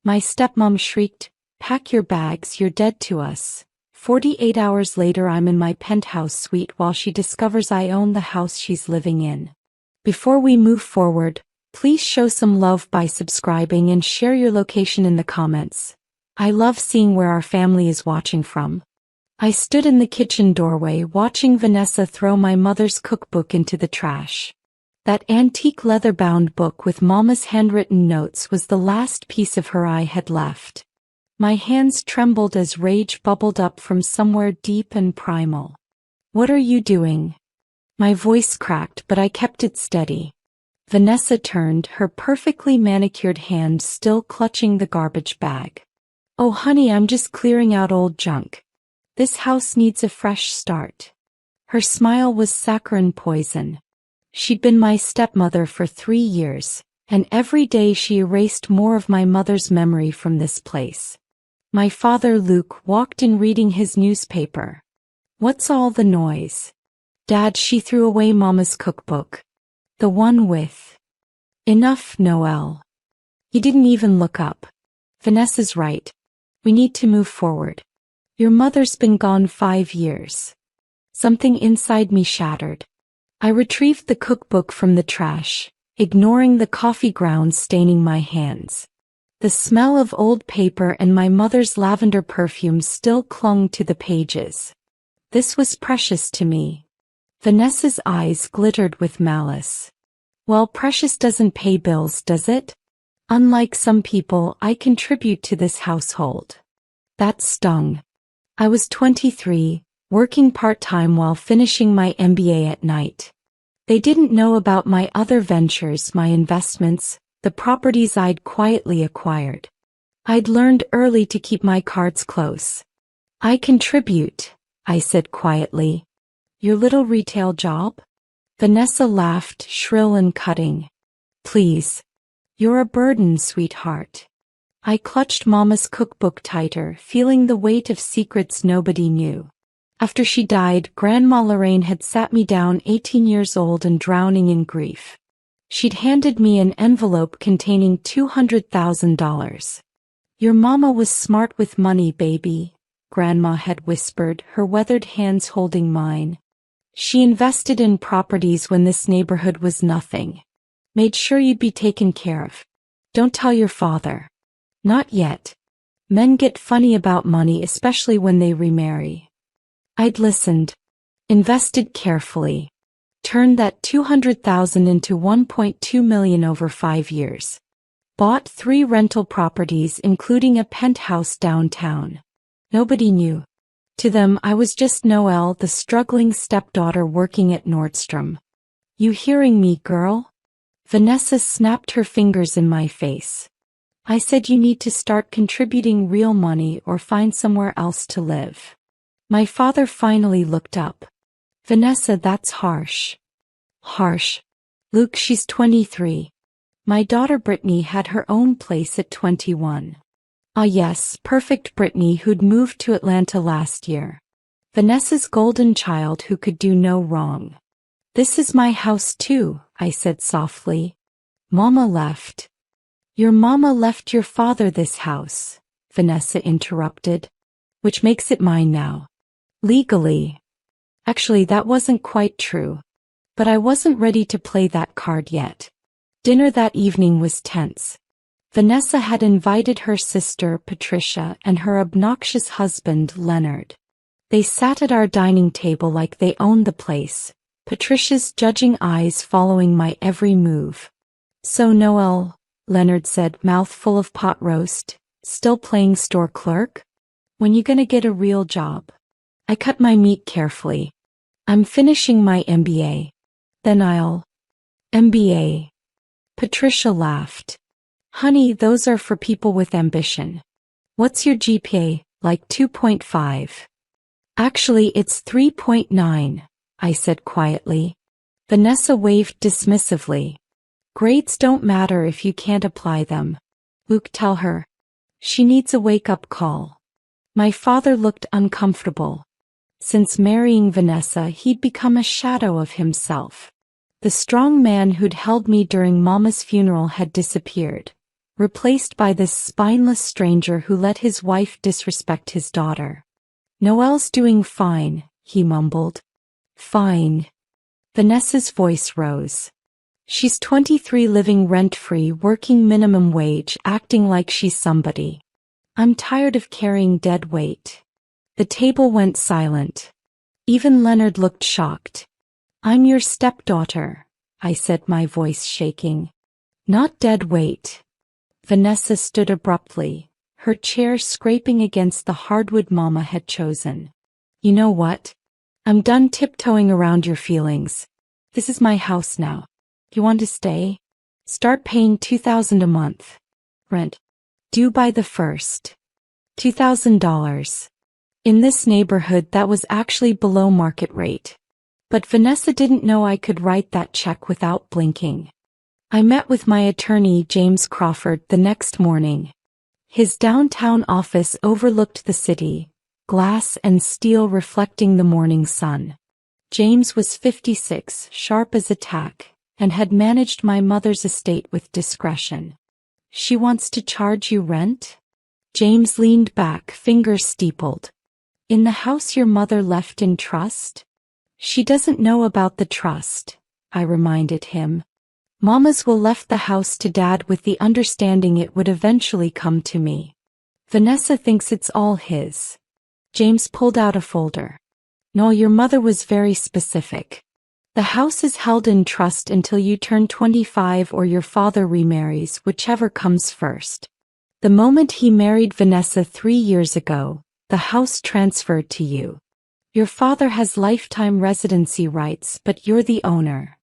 My stepmom shrieked, "Pack your bags, you're dead to us." 48 hours later I'm in my penthouse suite while she discovers I own the house she's living in. Before we move forward, please show some love by subscribing and share your location in the comments. I love seeing where our family is watching from. I stood in the kitchen doorway watching Vanessa throw my mother's cookbook into the trash. That antique leather-bound book with Mama's handwritten notes was the last piece of her I had left. My hands trembled as rage bubbled up from somewhere deep and primal. "What are you doing?" My voice cracked, but I kept it steady. Vanessa turned, her perfectly manicured hand still clutching the garbage bag. "Oh honey, I'm just clearing out old junk. This house needs a fresh start." Her smile was saccharine poison. She'd been my stepmother for 3 years, and every day she erased more of my mother's memory from this place. My father Luke walked in reading his newspaper. "What's all the noise?" "Dad, she threw away Mama's cookbook. The one with..." "Enough, Noel." He didn't even look up. "Vanessa's right. We need to move forward. Your mother's been gone 5 years." Something inside me shattered. I retrieved the cookbook from the trash, ignoring the coffee grounds staining my hands. The smell of old paper and my mother's lavender perfume still clung to the pages. This was precious to me. Vanessa's eyes glittered with malice. "Well, precious doesn't pay bills, does it? Unlike some people, I contribute to this household." That stung. I was 23, working part-time while finishing my MBA at night. They didn't know about my other ventures, my investments, the properties I'd quietly acquired. I'd learned early to keep my cards close. "I contribute," I said quietly. "Your little retail job?" Vanessa laughed, shrill and cutting. "Please. You're a burden, sweetheart." I clutched Mama's cookbook tighter, feeling the weight of secrets nobody knew. After she died, Grandma Lorraine had sat me down 18 years old and drowning in grief. She'd handed me an envelope containing $200,000. "Your mama was smart with money, baby," Grandma had whispered, her weathered hands holding mine. "She invested in properties when this neighborhood was nothing. Made sure you'd be taken care of. Don't tell your father." "Not yet. Men get funny about money, especially when they remarry." I'd listened, invested carefully, turned that $200,000 into $1.2 million over 5 years. Bought 3 rental properties including a penthouse downtown. Nobody knew. To them I was just Noelle, the struggling stepdaughter working at Nordstrom. "You hearing me, girl?" Vanessa snapped her fingers in my face. "I said you need to start contributing real money or find somewhere else to live." My father finally looked up. "Vanessa, that's harsh." "Harsh? Luke, she's 23. My daughter Brittany had her own place at 21. Ah yes, perfect Brittany who'd moved to Atlanta last year. Vanessa's golden child who could do no wrong." "This is my house too," I said softly. "Mama left." "Your mama left your father this house," Vanessa interrupted. "Which makes it mine now. Legally." Actually, that wasn't quite true. But I wasn't ready to play that card yet. Dinner that evening was tense. Vanessa had invited her sister, Patricia, and her obnoxious husband, Leonard. They sat at our dining table like they owned the place, Patricia's judging eyes following my every move. "So Noel," Leonard said, mouth full of pot roast, "still playing store clerk? When you gonna get a real job?" I cut my meat carefully. "I'm finishing my MBA. Then I'll..." "MBA?" Patricia laughed. "Honey, those are for people with ambition. What's your GPA, like 2.5? "Actually, it's 3.9, I said quietly. Vanessa waved dismissively. "Grades don't matter if you can't apply them. Luke, tell her. She needs a wake-up call." My father looked uncomfortable. Since marrying Vanessa, he'd become a shadow of himself. The strong man who'd held me during Mama's funeral had disappeared, replaced by this spineless stranger who let his wife disrespect his daughter. Noelle's doing fine, he mumbled. Fine. Vanessa's voice rose. She's 23, living rent-free, working minimum wage, acting like she's somebody. I'm tired of carrying dead weight. The table went silent. Even Leonard looked shocked. I'm your stepdaughter, I said, my voice shaking. Not dead weight. Vanessa stood abruptly, her chair scraping against the hardwood Mama had chosen. You know what? I'm done tiptoeing around your feelings. This is my house now. You want to stay? Start paying $2,000 a month. Rent. Due by the 1st. $2,000. In this neighborhood that was actually below market rate. But Vanessa didn't know I could write that check without blinking. I met with my attorney, James Crawford, the next morning. His downtown office overlooked the city, glass and steel reflecting the morning sun. James was 56, sharp as a tack, and had managed my mother's estate with discretion. She wants to charge you rent? James leaned back, fingers steepled. In the house your mother left in trust? She doesn't know about the trust, I reminded him. Mama's will left the house to Dad with the understanding it would eventually come to me. Vanessa thinks it's all his. James pulled out a folder. No, your mother was very specific. The house is held in trust until you turn 25 or your father remarries, whichever comes first. The moment he married Vanessa 3 years ago, the house transferred to you. Your father has lifetime residency rights, but you're the owner.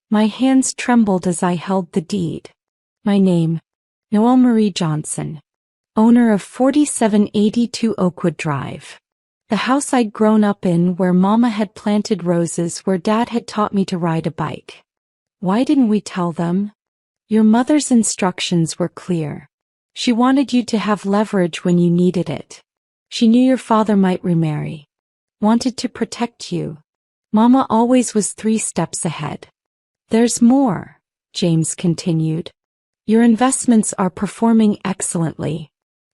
My hands trembled as I held the deed. My name, Noelle Marie Johnson, owner of 4782 Oakwood Drive. The house I'd grown up in, where Mama had planted roses, where Dad had taught me to ride a bike. Why didn't we tell them? Your mother's instructions were clear. She wanted you to have leverage when you needed it. She knew your father might remarry. Wanted to protect you. Mama always was 3 steps ahead. There's more, James continued. Your investments are performing excellently.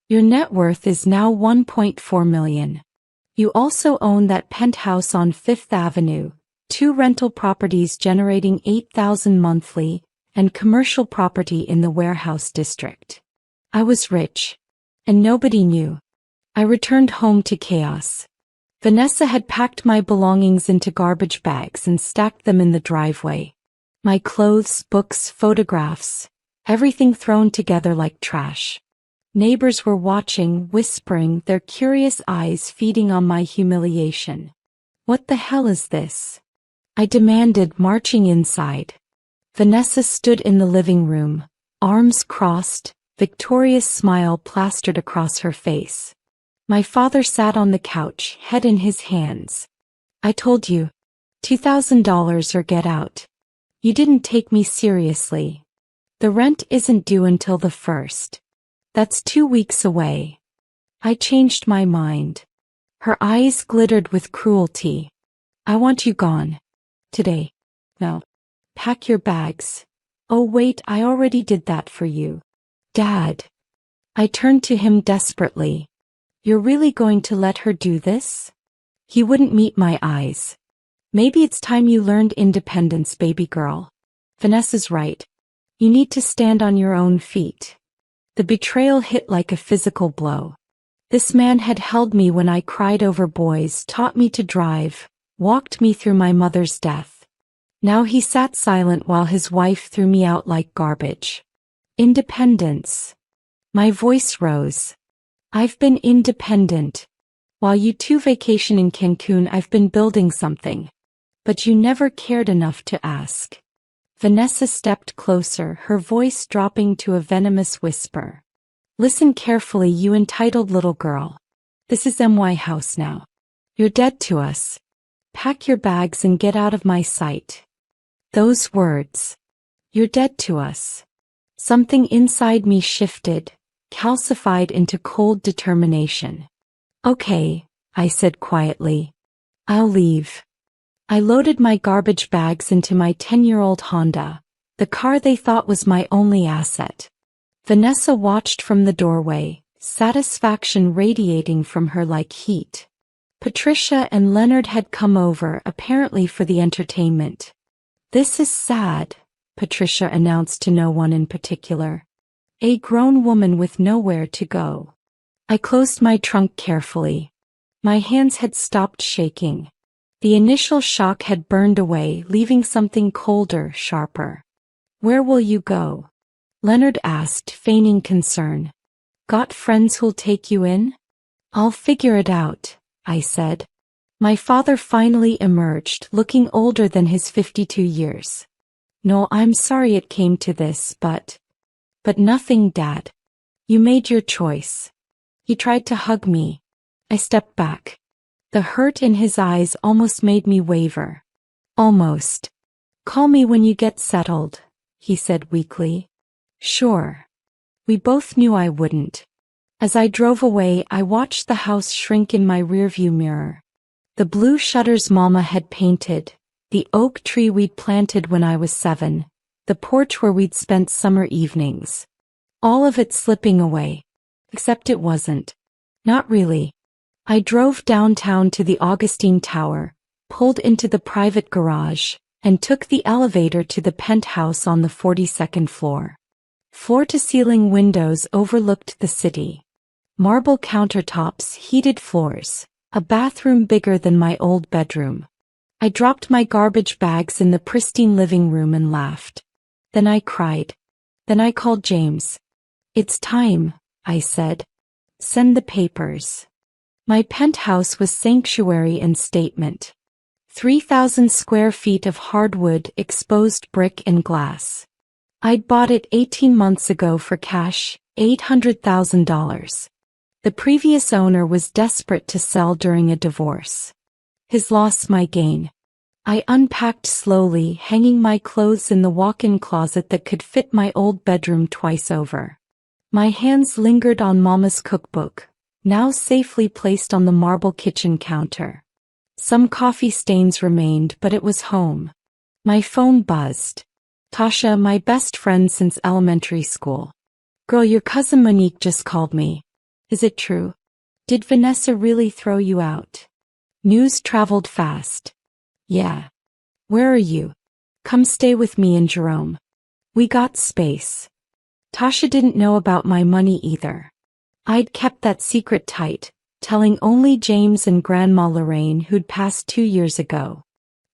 Your net worth is now $1.4 million. You also own that penthouse on 5th Avenue, 2 rental properties generating $8,000 monthly, and commercial property in the warehouse district. I was rich. And nobody knew. I returned home to chaos. Vanessa had packed my belongings into garbage bags and stacked them in the driveway. My clothes, books, photographs, everything thrown together like trash. Neighbors were watching, whispering, their curious eyes feeding on my humiliation. What the hell is this? I demanded, marching inside. Vanessa stood in the living room, arms crossed, victorious smile plastered across her face. My father sat on the couch, head in his hands. I told you, $2,000 or get out. You didn't take me seriously. The rent isn't due until the 1st. That's 2 weeks away. I changed my mind. Her eyes glittered with cruelty. I want you gone. Today. No. Pack your bags. Oh wait, I already did that for you. Dad. I turned to him desperately. You're really going to let her do this? He wouldn't meet my eyes. Maybe it's time you learned independence, baby girl. Vanessa's right. You need to stand on your own feet. The betrayal hit like a physical blow. This man had held me when I cried over boys, taught me to drive, walked me through my mother's death. Now he sat silent while his wife threw me out like garbage. Independence. My voice rose. I've been independent. While you 2 vacation in Cancun, I've been building something. But you never cared enough to ask. Vanessa stepped closer, her voice dropping to a venomous whisper. Listen carefully, you entitled little girl. This is my house now. You're dead to us. Pack your bags and get out of my sight. Those words. You're dead to us. Something inside me shifted, calcified into cold determination. Okay, I said quietly. I'll leave. I loaded my garbage bags into my 10-year-old Honda, the car they thought was my only asset. Vanessa watched from the doorway, satisfaction radiating from her like heat. Patricia and Leonard had come over, apparently for the entertainment. "This is sad," Patricia announced to no one in particular. A grown woman with nowhere to go. I closed my trunk carefully. My hands had stopped shaking. The initial shock had burned away, leaving something colder, sharper. "Where will you go?" Leonard asked, feigning concern. "Got friends who'll take you in?" "I'll figure it out," I said. My father finally emerged, looking older than his 52 years. "No, I'm sorry it came to this, but nothing, Dad. You made your choice." He tried to hug me. I stepped back. The hurt in his eyes almost made me waver. "Almost. Call me when you get settled," he said weakly. "Sure." We both knew I wouldn't. As I drove away, I watched the house shrink in my rearview mirror. The blue shutters Mama had painted, the oak tree we'd planted when I was 7, the porch where we'd spent summer evenings. All of it slipping away. Except it wasn't. Not really. I drove downtown to the Augustine Tower, pulled into the private garage, and took the elevator to the penthouse on the 42nd floor. Floor-to-ceiling windows overlooked the city. Marble countertops, heated floors, a bathroom bigger than my old bedroom. I dropped my garbage bags in the pristine living room and laughed. Then I cried. Then I called James. "It's time," I said. "Send the papers." My penthouse was sanctuary and statement. 3,000 square feet of hardwood, exposed brick and glass. I'd bought it 18 months ago for cash, $800,000. The previous owner was desperate to sell during a divorce. His loss my gain. I unpacked slowly, hanging my clothes in the walk-in closet that could fit my old bedroom twice over. My hands lingered on Mama's cookbook, now safely placed on the marble kitchen counter. Some coffee stains remained, but it was home. My phone buzzed. "Tasha, my best friend since elementary school. Girl, your cousin Monique just called me. Is it true? Did Vanessa really throw you out?" News traveled fast. "Yeah. Where are you? Come stay with me and Jerome. We got space." Tasha didn't know about my money either. I'd kept that secret tight, telling only James and Grandma Lorraine, who'd passed 2 years ago.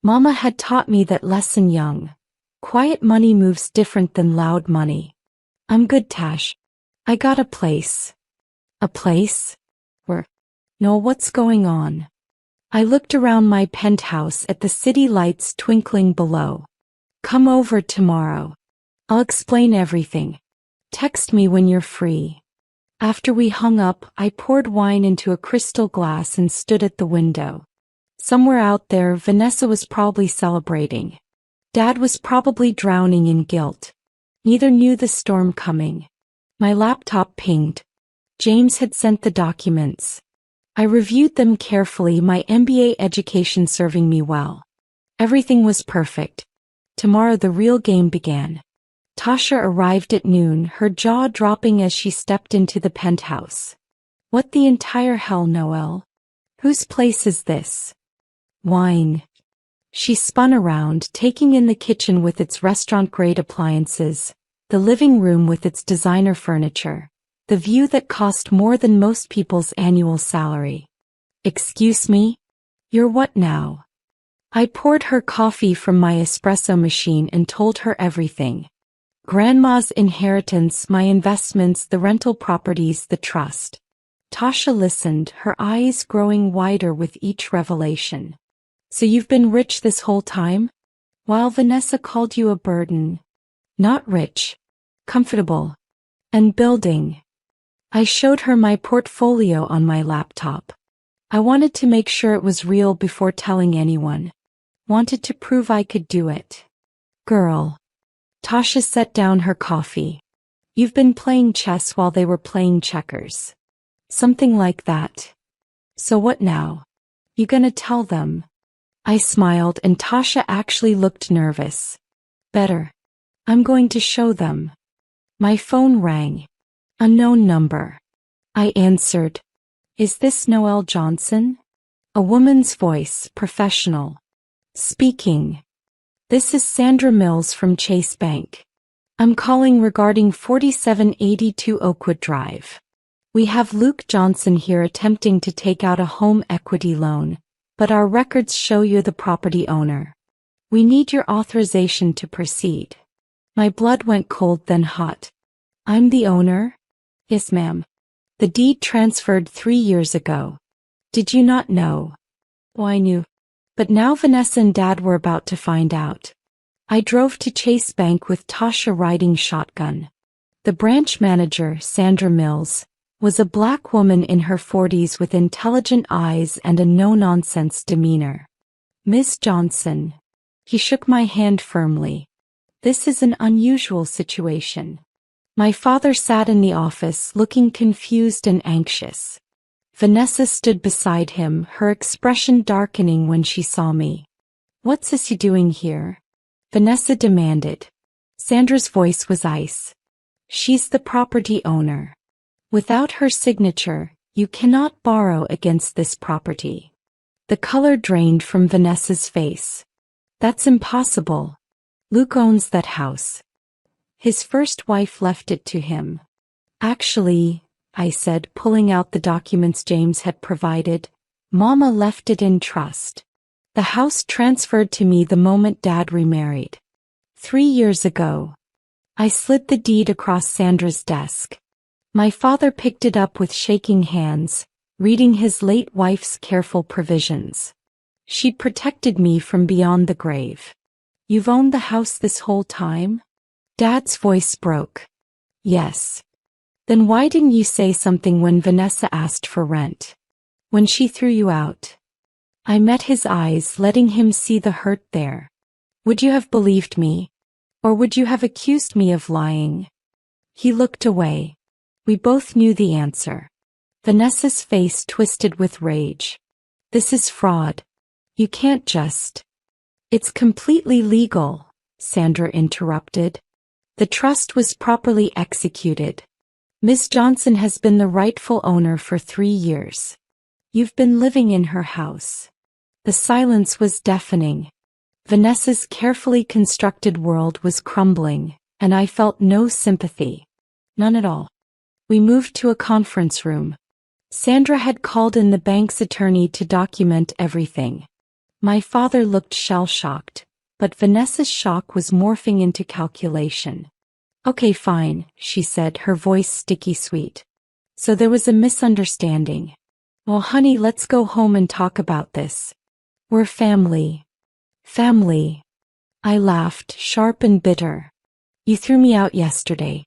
Mama had taught me that lesson young. Quiet money moves different than loud money. "I'm good, Tash. I got a place." "A place? Where? No, what's going on?" I looked around my penthouse at the city lights twinkling below. "Come over tomorrow. I'll explain everything. Text me when you're free." After we hung up, I poured wine into a crystal glass and stood at the window. Somewhere out there, Vanessa was probably celebrating. Dad was probably drowning in guilt. Neither knew the storm coming. My laptop pinged. James had sent the documents. I reviewed them carefully, my MBA education serving me well. Everything was perfect. Tomorrow the real game began. Tasha arrived at noon, her jaw dropping as she stepped into the penthouse. "What the entire hell, Noelle? Whose place is this?" "Wine." She spun around, taking in the kitchen with its restaurant-grade appliances, the living room with its designer furniture, the view that cost more than most people's annual salary. "Excuse me? You're what now?" I poured her coffee from my espresso machine and told her everything. Grandma's inheritance, my investments, the rental properties, the trust. Tasha listened, her eyes growing wider with each revelation. "So you've been rich this whole time? While Vanessa called you a burden." "Not rich. Comfortable. And building." I showed her my portfolio on my laptop. I wanted to make sure it was real before telling anyone. Wanted to prove I could do it. "Girl." Tasha set down her coffee. "You've been playing chess while they were playing checkers." "Something like that." "So what now? You gonna tell them?" I smiled and Tasha actually looked nervous. "Better. I'm going to show them." My phone rang. Unknown number. I answered. Is this Noelle Johnson? A woman's voice, professional. Speaking. This is Sandra Mills from Chase Bank. I'm calling regarding 4782 Oakwood Drive. We have Luke Johnson here attempting to take out a home equity loan, but our records show you're the property owner. We need your authorization to proceed. My blood went cold then hot. I'm the owner? Yes, ma'am. The deed transferred 3 years ago. Did you not know? Oh, I knew. But now Vanessa and Dad were about to find out. I drove to Chase Bank with Tasha riding shotgun. The branch manager, Sandra Mills, was a black woman in her 40s with intelligent eyes and a no-nonsense demeanor. Miss Johnson. He shook my hand firmly. This is an unusual situation. My father sat in the office looking confused and anxious. Vanessa stood beside him, her expression darkening when she saw me. What's this you doing here? Vanessa demanded. Sandra's voice was ice. She's the property owner. Without her signature, you cannot borrow against this property. The color drained from Vanessa's face. That's impossible. Luke owns that house. His first wife left it to him. Actually, I said, pulling out the documents James had provided, Mama left it in trust. The house transferred to me the moment Dad remarried. 3 years ago. I slid the deed across Sandra's desk. My father picked it up with shaking hands, reading his late wife's careful provisions. She'd protected me from beyond the grave. You've owned the house this whole time? Dad's voice broke. Yes. Then why didn't you say something when Vanessa asked for rent? When she threw you out? I met his eyes, letting him see the hurt there. Would you have believed me? Or would you have accused me of lying? He looked away. We both knew the answer. Vanessa's face twisted with rage. This is fraud. You can't just. It's completely legal, Sandra interrupted. The trust was properly executed. Miss Johnson has been the rightful owner for 3 years. You've been living in her house. The silence was deafening. Vanessa's carefully constructed world was crumbling, and I felt no sympathy. None at all. We moved to a conference room. Sandra had called in the bank's attorney to document everything. My father looked shell-shocked, but Vanessa's shock was morphing into calculation. Okay, fine, she said, her voice sticky sweet. So there was a misunderstanding. Well, honey, let's go home and talk about this. We're family. Family. I laughed, sharp and bitter. You threw me out yesterday.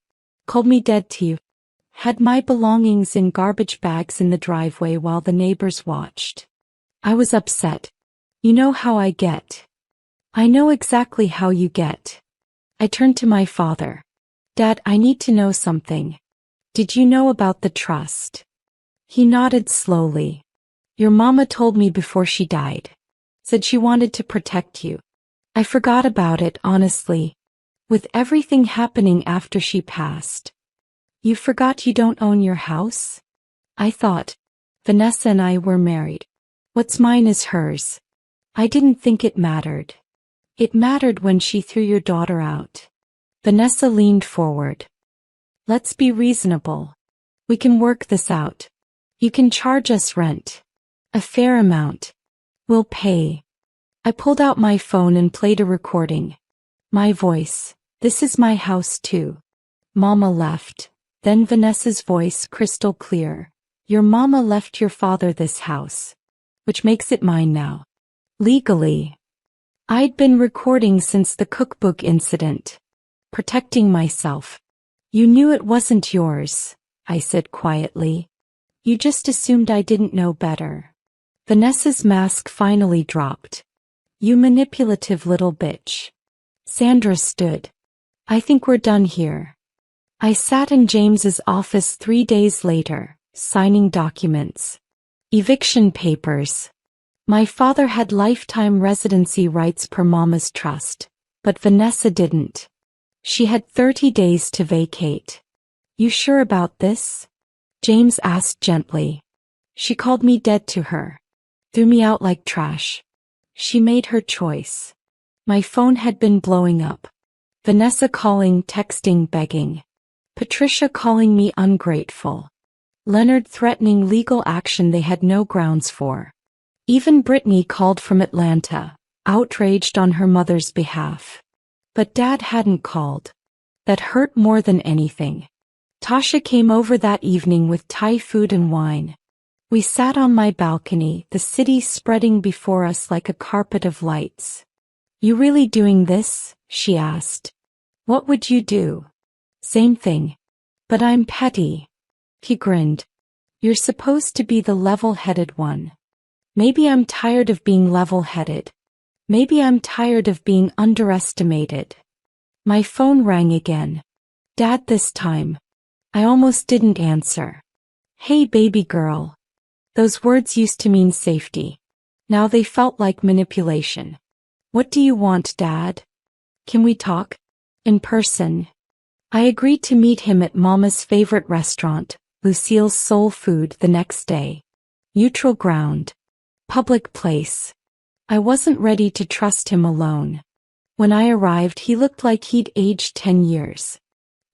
Called me dead to you. Had my belongings in garbage bags in the driveway while the neighbors watched. I was upset. You know how I get. I know exactly how you get. I turned to my father. Dad, I need to know something. Did you know about the trust? He nodded slowly. Your mama told me before she died. Said she wanted to protect you. I forgot about it, honestly. With everything happening after she passed. You forgot you don't own your house? I thought. Vanessa and I were married. What's mine is hers. I didn't think it mattered. It mattered when she threw your daughter out. Vanessa leaned forward. Let's be reasonable. We can work this out. You can charge us rent. A fair amount. We'll pay. I pulled out my phone and played a recording. My voice. This is my house too. Mama left. Then Vanessa's voice, crystal clear. Your mama left your father this house. Which makes it mine now. Legally. I'd been recording since the cookbook incident. Protecting myself. You knew it wasn't yours, I said quietly. You just assumed I didn't know better. Vanessa's mask finally dropped. You manipulative little bitch. Sandra stood. I think we're done here. I sat in James's office 3 days later, signing documents. Eviction papers. My father had lifetime residency rights per Mama's trust, but Vanessa didn't. She had 30 days to vacate. You sure about this? James asked gently. She called me dead to her. Threw me out like trash. She made her choice. My phone had been blowing up. Vanessa calling, texting, begging. Patricia calling me ungrateful. Leonard threatening legal action they had no grounds for. Even Brittany called from Atlanta, outraged on her mother's behalf. But Dad hadn't called. That hurt more than anything. Tasha came over that evening with Thai food and wine. We sat on my balcony, the city spreading before us like a carpet of lights. You really doing this? She asked. What would you do? Same thing. But I'm petty. He grinned. You're supposed to be the level-headed one. Maybe I'm tired of being level-headed. Maybe I'm tired of being underestimated. My phone rang again. Dad this time. I almost didn't answer. Hey baby girl. Those words used to mean safety. Now they felt like manipulation. What do you want, Dad? Can we talk? In person. I agreed to meet him at Mama's favorite restaurant, Lucille's Soul Food, the next day. Neutral ground. Public place. I wasn't ready to trust him alone. When I arrived, he looked like he'd aged 10 years.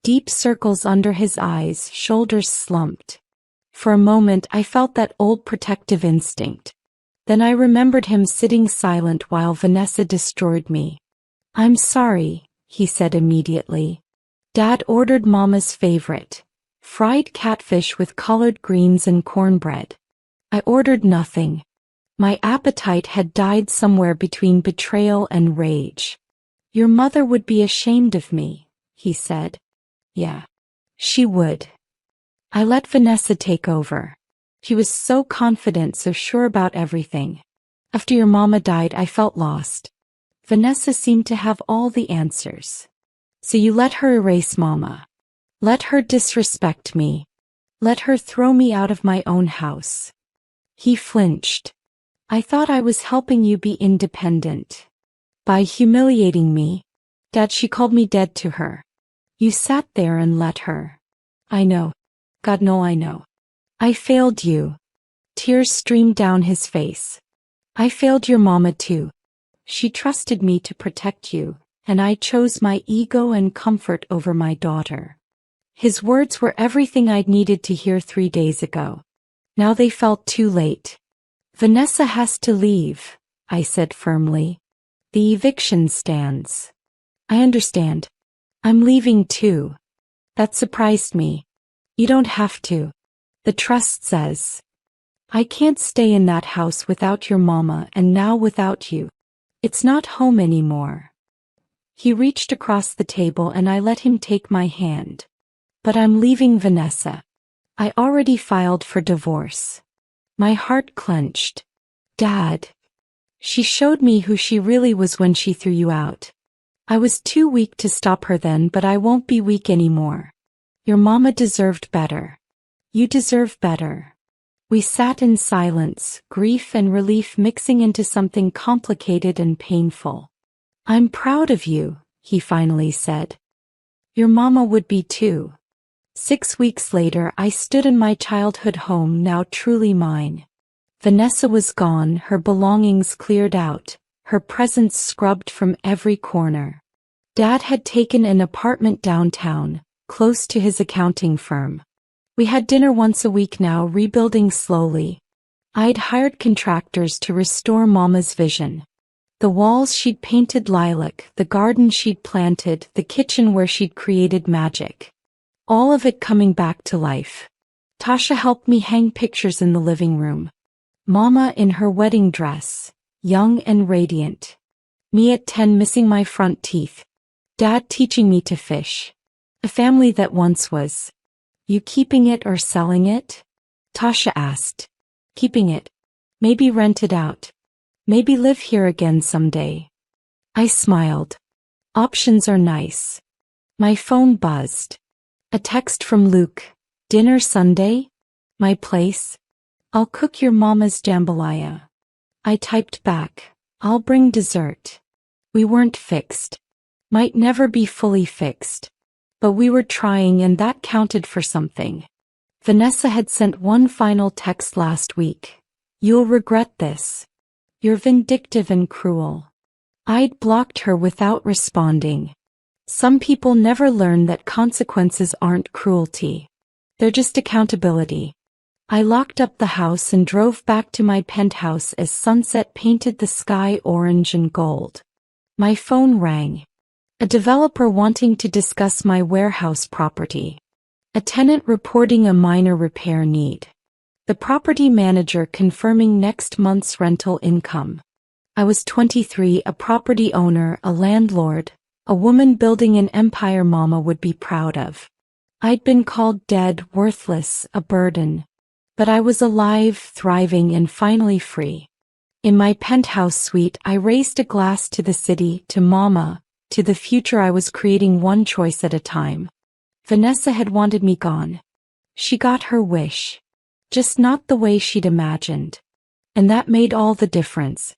Deep circles under his eyes, shoulders slumped. For a moment I felt that old protective instinct. Then I remembered him sitting silent while Vanessa destroyed me. I'm sorry, he said immediately. Dad ordered Mama's favorite, fried catfish with collard greens and cornbread. I ordered nothing. My appetite had died somewhere between betrayal and rage. Your mother would be ashamed of me, he said. Yeah, she would. I let Vanessa take over. She was so confident, so sure about everything. After your mama died, I felt lost. Vanessa seemed to have all the answers. So you let her erase Mama. Let her disrespect me. Let her throw me out of my own house. He flinched. I thought I was helping you be independent. By humiliating me. Dad, she called me dead to her. You sat there and let her. I know. God, no, I know. I failed you. Tears streamed down his face. I failed your mama too. She trusted me to protect you, and I chose my ego and comfort over my daughter. His words were everything I'd needed to hear 3 days ago. Now they felt too late. Vanessa has to leave, I said firmly. The eviction stands. I understand. I'm leaving too. That surprised me. You don't have to. The trust says. I can't stay in that house without your mama and now without you. It's not home anymore. He reached across the table and I let him take my hand. But I'm leaving, Vanessa. I already filed for divorce. My heart clenched. Dad. She showed me who she really was when she threw you out. I was too weak to stop her then, but I won't be weak anymore. Your mama deserved better. You deserve better. We sat in silence, grief and relief mixing into something complicated and painful. I'm proud of you, he finally said. Your mama would be too. 6 weeks later, I stood in my childhood home, now truly mine. Vanessa was gone, her belongings cleared out, her presence scrubbed from every corner. Dad had taken an apartment downtown, close to his accounting firm. We had dinner once a week now, rebuilding slowly. I'd hired contractors to restore Mama's vision. The walls she'd painted lilac, the garden she'd planted, the kitchen where she'd created magic. All of it coming back to life. Tasha helped me hang pictures in the living room. Mama in her wedding dress, young and radiant. Me at 10 missing my front teeth. Dad teaching me to fish. A family that once was. You keeping it or selling it? Tasha asked. Keeping it. Maybe rent it out. Maybe live here again someday. I smiled. Options are nice. My phone buzzed. A text from Luke. Dinner Sunday? My place? I'll cook your mama's jambalaya. I typed back. I'll bring dessert. We weren't fixed. Might never be fully fixed. But we were trying, and that counted for something. Vanessa had sent one final text last week. "You'll regret this. You're vindictive and cruel." I'd blocked her without responding. Some people never learn that consequences aren't cruelty. They're just accountability. I locked up the house and drove back to my penthouse as sunset painted the sky orange and gold. My phone rang. A developer wanting to discuss my warehouse property. A tenant reporting a minor repair need. The property manager confirming next month's rental income. I was 23, a property owner, a landlord, a woman building an empire mama would be proud of. I'd been called dead, worthless, a burden. But I was alive, thriving, and finally free. In my penthouse suite, I raised a glass to the city, to mama, to the future I was creating one choice at a time. Vanessa had wanted me gone. She got her wish. Just not the way she'd imagined. And that made all the difference.